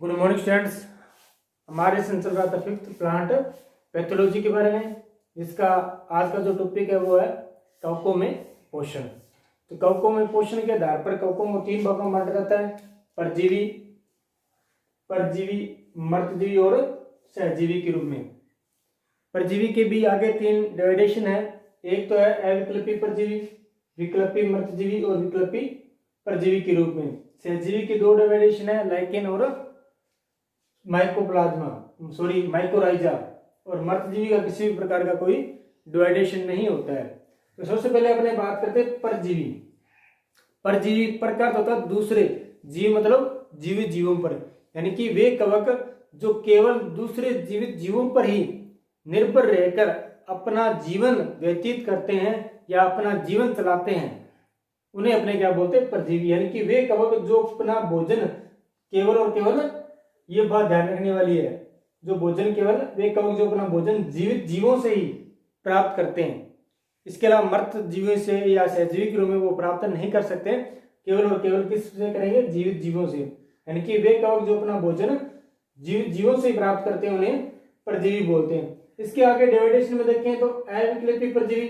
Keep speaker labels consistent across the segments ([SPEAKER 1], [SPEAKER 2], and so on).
[SPEAKER 1] Good morning students. हमारे session चल रहा था फिफ्थ प्लांट पैथोलॉजी के बारे में, जिसका आज का जो टॉपिक है वो है कवकों में पोषण। तो कवकों में पोषण के आधार पर कवकों को तीन भागों में बांटा जाता है: परजीवी, मर्तजीवी और सहजीवी के रूप में। परजीवी के भी आगे तीन डिवाइडेशन है। एक तो है अविकल्पी परजीवी, विकल्पी मर्तजीवी और विकल्पी परजीवी के रूप में। सहजीवी की दो डिवाइडेशन है, लाइकेन और माइकोराइजा। और मर्तजीवी का किसी भी प्रकार का कोई डिवाइडेशन नहीं होता है। तो सबसे पहले अपने बात करते हैं परजीवी। परजीवी प्रकार होता है दूसरे जीव, मतलब जीवित जीवों पर, यानी कि वे कवक जो केवल दूसरे जीवित जीवों पर ही निर्भर रहकर अपना जीवन व्यतीत करते हैं या अपना जीवन चलाते हैं, उन्हें अपने क्या बोलते हैं? परजीवी। यानी कि वे कवक जो अपना भोजन केवल और केवल, ये बात ध्यान रखने वाली है, जो भोजन केवल वे कवक जो अपना भोजन जीवित जीवों से ही प्राप्त करते हैं। इसके अलावा मर्त जीवों से या सहजीवी के रूप में वो प्राप्त नहीं कर सकते, केवल और केवल किससे करेंगे? जीवित जीवों से। यानी कि वे कवक जो अपना भोजन जीवित जीवों से प्राप्त करते हैं उन्हें परजीवी बोलते हैं। इसके आगे डिवाइडेशन में देखें तो अविकल्पी परजीवी।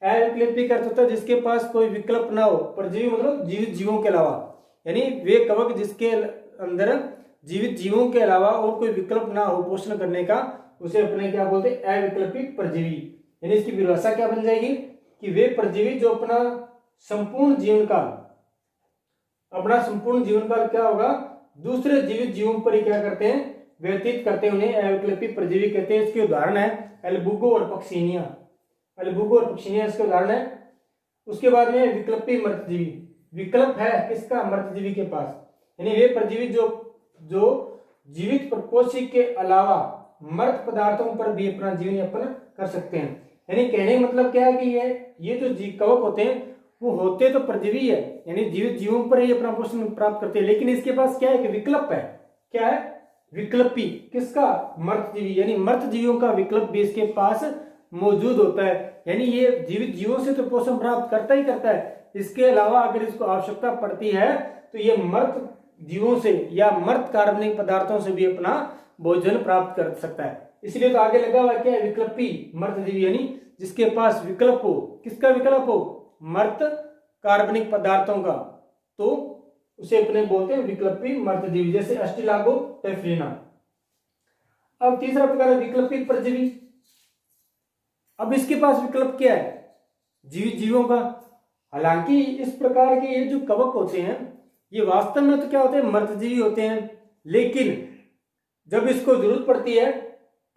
[SPEAKER 1] अविकल्पी का अर्थ होता है जिसके पास कोई विकल्प ना हो। परजीवी मतलब जीवित जीवों के अलावा, यानी वे कवक जिसके अंदर जीवित जीवों के अलावा और कोई विकल्प ना हो पोषण करने का, उसे अपने क्या बोलते हैं? अविकल्पी परजीवी। यानी इसकी परिभाषा क्या बन जाएगी कि वे परजीवी जो अपना संपूर्ण जीवन काल क्या होगा? दूसरे जीवित जीवों पर ही क्या करते हैं? व्यतीत करते हैं, उन्हें अविकल्पी परजीवी कहते हैं। इसके उदाहरण है एल्बुगो और पक्सिनिया। इसके उदाहरण है। उसके बाद में विकल्पी मर्तजीवी। विकल्प है किसका? मर्तजीवी के पास। यानी वे परजीवी जो जीवित प्रकोष्ठी के अलावा मृत पदार्थों पर भी अपना जीवन यापन कर सकते हैं। यानी कहने का मतलब क्या है कि ये जो कवक होते हैं वो होते तो परजीवी है, यानी जीवित जीवों पर ही अपना पोषण प्राप्त करते हैं, लेकिन इसके पास क्या है कि विकल्प है। क्या है? विकल्पी। किसका? मर्तजीवी। यानी मर्त जीवों का विकल्प भी इसके पास मौजूद होता है। यानी ये जीवित जीवों से तो पोषण प्राप्त करता ही करता है, इसके अलावा अगर इसको आवश्यकता पड़ती है तो ये मर्त जीवों से या मर्त कार्बनिक पदार्थों से भी अपना भोजन प्राप्त कर सकता है। इसलिए तो आगे लगा हुआ क्या है? विकल्पी मर्तजीवी, यानी जिसके पास विकल्प हो। किसका विकल्प हो? मर्त कार्बनिक पदार्थों का, तो उसे अपने बोलते हैं विकल्पी मर्तजीवी, जैसे अस्टिलागो टेफ्लिना। अब तीसरा प्रकार है विकल्पी परजीवी। अब इसके पास विकल्प क्या है? जीवित जीवों का। हालांकि इस प्रकार के ये जो कवक होते हैं ये वास्तव में तो क्या होते हैं? मर्तजीवी होते हैं, लेकिन जब इसको जरूरत पड़ती है,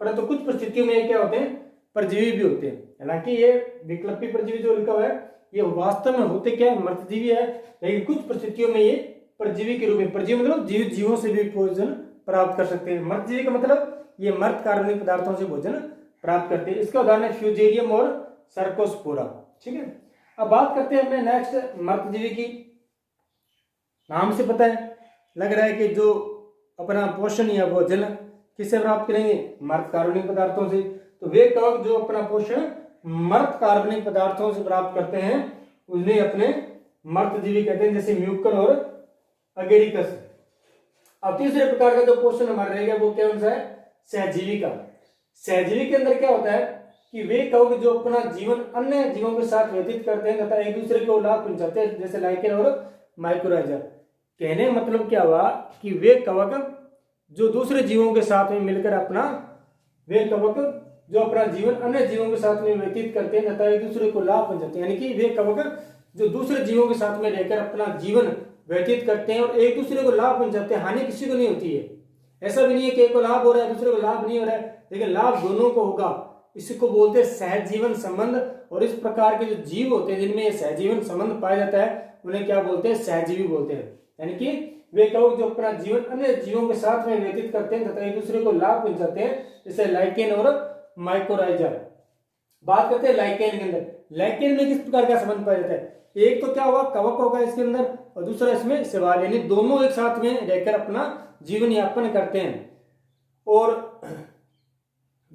[SPEAKER 1] परंतु कुछ परिस्थितियों में ये क्या होते हैं? परजीवी भी होते हैं। हालांकि ये विकल्पी परजीवी जो लिखा हुआ है ये वास्तव में होते क्या है? मर्तजीवी है, लेकिन कुछ परिस्थितियों में ये परजीवी के रूप में, परजीवी मतलब जीवित जीवों से भी भोजन प्राप्त कर सकते हैं। मर्तजीवी का मतलब ये मर्त कार्बनिक पदार्थों से भोजन प्राप्त करते हैं। इसका उदाहरण है फ्यूजेरियम और सर्कोस्पोरा। ठीक है, अब बात करते हैं अपने नेक्स्ट मर्तजीवी की। नाम से पता है, लग रहा है कि जो अपना पोषण या भोजन किससे प्राप्त करेंगे? मर्त कार्बनिक पदार्थों से। तो वे कवक जो अपना पोषण मर्त कार्बनिक पदार्थों से प्राप्त करते हैं उन्हें अपने मर्तजीवी कहते हैं, जैसे म्यूकन और अगेरिकस। अब तीसरे प्रकार का जो पोषण हमारा रहेगा वो क्या है? सहजीवी का। सहजीवी के अंदर क्या होता है कि वे कवक जो अपना जीवन अन्य जीवों के साथ व्यतीत करते हैं तथा एक दूसरे को लाभ पहुंचाते हैं, जैसे लाइकेन और माइकोराइजा। कहने मतलब क्या हुआ कि वे कवक जो दूसरे जीवों के साथ में मिलकर जो अपना जीवन अन्य जीवों के साथ में व्यतीत करते हैं तथा एक दूसरे को लाभ पहुंचाते हैं। यानी कि वे कवक जो दूसरे जीवों के साथ में रहकर अपना जीवन व्यतीत करते हैं और एक दूसरे को लाभ पहुंचाते हैं। हानि किसी को नहीं होती है। ऐसा भी नहीं है कि एक को लाभ हो रहा है दूसरे को लाभ नहीं हो रहा है, लेकिन लाभ दोनों को होगा। इसी को बोलते हैं सहजीवन संबंध। और इस प्रकार के जो जीव होते हैं जिनमें सहजीवन संबंध पाया जाता है उन्हें क्या बोलते हैं? सहजीवी बोलते हैं। यानी कि वे कवक जो अपना जीवन अन्य जीवों के साथ में व्यतीत करते हैं तथा एक दूसरे को लाभ पहुंचाते हैं, जैसे लाइकेन और माइकोराइजा। बात करते हैं लाइकेन के अंदर। लाइकेन में किस प्रकार का संबंध पाया जाता है? एक तो क्या होगा? कवक होगा इसके अंदर, और दूसरा इसमें शैवाल, यानी दोनों एक साथ में रहकर अपना जीवन यापन करते हैं। और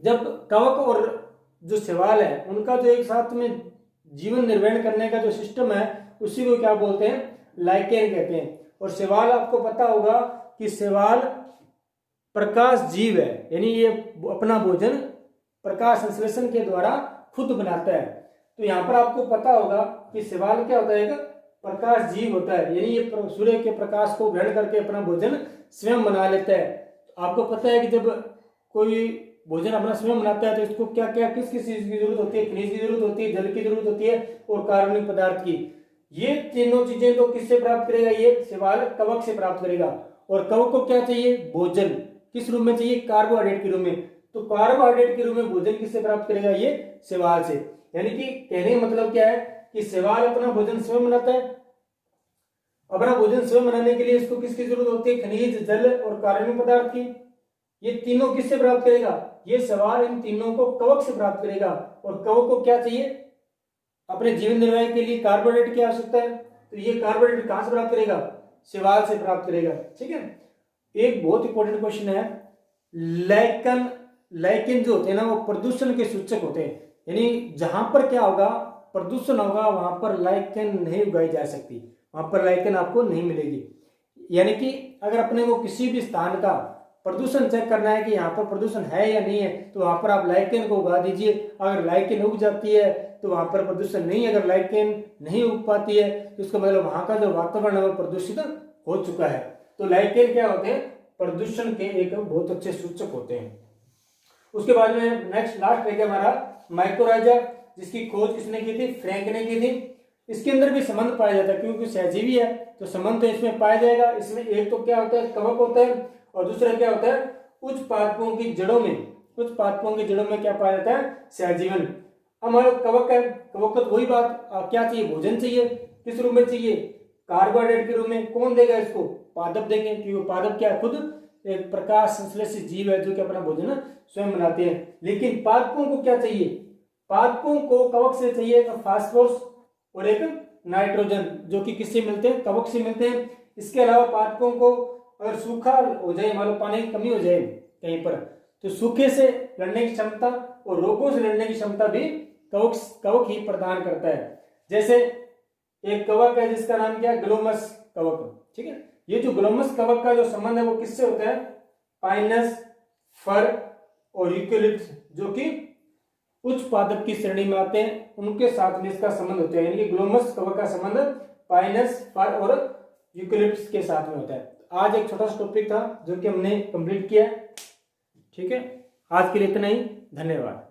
[SPEAKER 1] जब कवक और जो शैवाल है उनका जो एक साथ में जीवन निर्वहन करने का जो सिस्टम है उसी को क्या बोलते हैं? लाइकेन कहते हैं। और शैवाल आपको पता होगा कि शैवाल प्रकाश जीव है, यानी ये अपना भोजन प्रकाश संश्लेषण के द्वारा खुद बनाता है। तो यहाँ पर आपको पता होगा कि शैवाल क्या होता है, एक प्रकाश जीव होता है, यानी ये सूर्य के प्रकाश को ग्रहण करके अपना भोजन स्वयं बना लेता है। आपको पता है कि जब कोई भोजन अपना स्वयं बनाता है तो इसको क्या क्या किस किस चीज की जरूरत होती है, खनिज की जरूरत होती है, जल की जरूरत होती है और कार्बनिक पदार्थ की। ये तीनों चीजें तो किससे प्राप्त करेगा, ये शैवाल कवक से प्राप्त करेगा। और कवक को क्या चाहिए, भोजन किस रूप में चाहिए, कार्बोहाइड्रेट के रूप में। तो कार्बोहाइड्रेट के रूप में भोजन किससे प्राप्त करेगा, ये शैवाल से। यानी कि कहने का मतलब क्या है कि शैवाल अपना भोजन स्वयं बनाता है। अपना भोजन स्वयं बनाने के लिए इसको किसकी जरूरत होती है, खनिज, जल और कार्बनिक पदार्थ की। ये तीनों किससे प्राप्त करेगा, ये शैवाल इन तीनों को कवक से प्राप्त करेगा। और कवक को क्या चाहिए, अपने जीवन निर्वाह के लिए कार्बोहाइड्रेट की आवश्यकता है। तो ये कार्बोहाइड्रेट कहां से प्राप्त करेगा, शैवाल से प्राप्त करेगा। ठीक है। एक बहुत इंपॉर्टेंट क्वेश्चन है, लाइकेन जो होते हैं ना वो प्रदूषण के सूचक होते हैं। यानी जहां पर क्या होगा, प्रदूषण होगा, वहां पर लाइकेन नहीं उगाई जा सकती, वहां पर लाइकेन आपको नहीं मिलेगी। यानी कि अगर अपने को किसी भी स्थान का प्रदूषण चेक करना है कि यहाँ पर प्रदूषण है या नहीं है, तो वहां पर आप लाइकेन को उगा दीजिए। अगर लाइकेन उग जाती है तो वहां पर प्रदूषण नहीं, अगर लाइकेन नहीं उग पाती है तो इसका मतलब वहां का जो वातावरण है वो प्रदूषित हो चुका है। तो लाइकेन क्या होते हैं, प्रदूषण के एक बहुत अच्छे सूचक होते हैं। उसके बाद में नेक्स्ट लास्ट है हमारा माइकोराइजा, जिसकी खोज किसने की थी, फ्रैंक ने की थी। इसके अंदर भी संबंध पाया जाता है क्योंकि सहजीवी है, तो संबंध तो इसमें पाया जाएगा। इसमें एक तो क्या होता है, कवक होता है, और दूसरा क्या होता है, उच्च पादपों की जड़ों में क्या पाया जाता है, सहजीवन। हमारा कवक है, कवक को वही बात क्या चाहिए, भोजन चाहिए। किस रूप में चाहिए, कार्बोहाइड्रेट के रूप में। कौन देगा इसको, पादप देंगे, क्योंकि पादप क्या है, खुद एक प्रकाश संश्लेषित जीव है जो कि अपना भोजन स्वयं बनाते हैं। लेकिन पादपों को क्या चाहिए, पादपों को कवक से चाहिए एक फास्फोरस और एक नाइट्रोजन, जो कि किससे मिलते हैं, कवक से मिलते हैं। इसके अलावा पादपों को अगर सूखा हो जाए, मान लो पानी की कमी हो जाए कहीं पर, तो सूखे से लड़ने की क्षमता और रोगों से लड़ने की क्षमता भी कवक ही प्रदान करता है। जैसे एक कवक है जिसका नाम क्या है, ग्लोमस कवक। ठीक है। ये जो ग्लोमस कवक का जो संबंध है वो किससे होता है, पाइनस, फर और यूकेलिप्टस, जो कि उच्च पादप की श्रेणी में आते हैं, उनके साथ में इसका संबंध होता है। यानी कि ग्लोमस कवक का संबंध पाइनस, फर और यूकेलिप्टस के साथ में होता है। आज एक छोटा सा टॉपिक था जो कि हमने कंप्लीट किया। ठीक है, आज के लिए इतना ही, धन्यवाद।